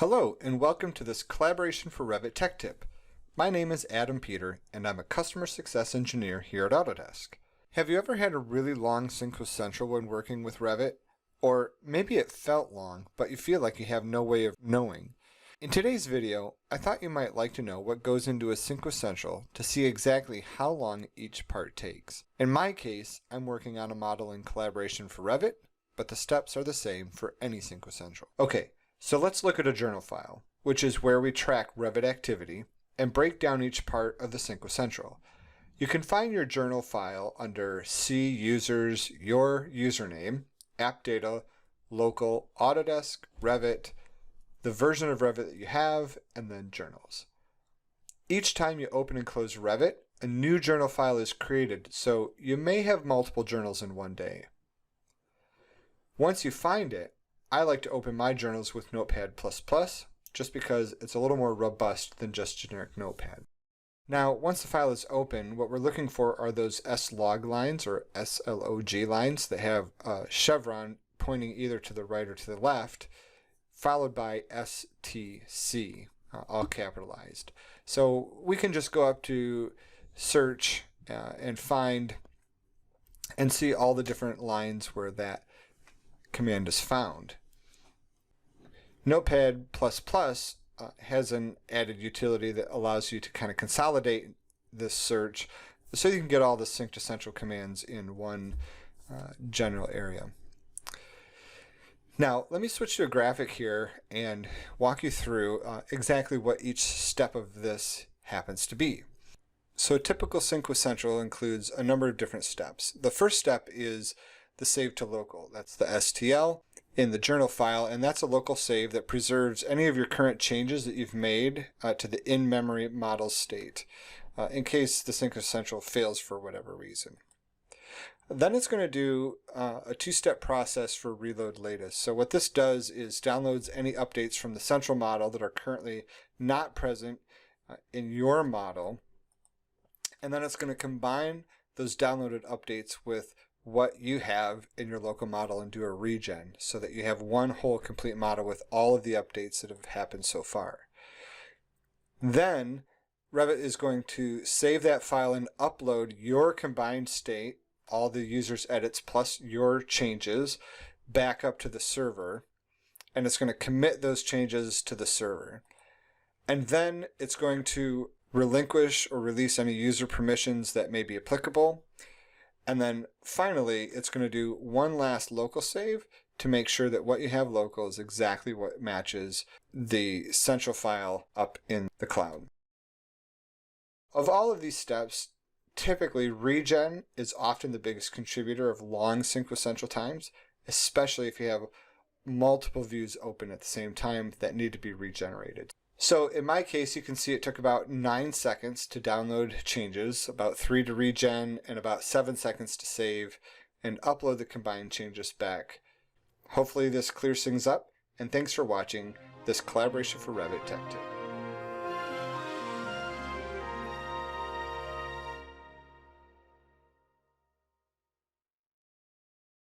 Hello and welcome to this Collaboration for Revit Tech Tip. My name is Adam Peter and I'm a Customer Success Engineer here at Autodesk. Have you ever had a really long sync central when working with Revit? Or maybe it felt long, but you feel like you have no way of knowing. In today's video, I thought you might like to know what goes into a sync central to see exactly how long each part takes. In my case, I'm working on a model in Collaboration for Revit, but the steps are the same for any sync central. Okay. So let's look at a journal file, which is where we track Revit activity and break down each part of the sync central. You can find your journal file under See Users, Your Username, App Data, Local, Autodesk, Revit, the version of Revit that you have, and then Journals. Each time you open and close Revit, a new journal file is created, so you may have multiple journals in one day. Once you find it, I like to open my journals with Notepad++, just because it's a little more robust than just generic Notepad. Now, once the file is open, what we're looking for are those slog lines or SLOG lines that have a chevron pointing either to the right or to the left, followed by STC, all capitalized. So we can just go up to search and find and see all the different lines where that command is found. Notepad++ has an added utility that allows you to kind of consolidate this search so you can get all the sync to central commands in one general area. Now let me switch to a graphic here and walk you through exactly what each step of this happens to be. So a typical sync with central includes a number of different steps. The first step is the save to local. That's the STL in the journal file, and that's a local save that preserves any of your current changes that you've made to the in-memory model state in case the sync central fails for whatever reason. Then it's going to do a two-step process for reload latest. So what this does is downloads any updates from the central model that are currently not present in your model, and then it's going to combine those downloaded updates with what you have in your local model and do a regen so that you have one whole complete model with all of the updates that have happened so far. Then Revit is going to save that file and upload your combined state, all the user's edits plus your changes, back up to the server, and it's going to commit those changes to the server. And then it's going to relinquish or release any user permissions that may be applicable. And then finally, it's going to do one last local save to make sure that what you have local is exactly what matches the central file up in the cloud. Of all of these steps, typically regen is often the biggest contributor of long sync with central times, especially if you have multiple views open at the same time that need to be regenerated. So in my case, you can see it took about 9 seconds to download changes, about 3 to regen, and about 7 seconds to save and upload the combined changes back. Hopefully this clears things up, and thanks for watching this Collaboration for Revit Tech Tip.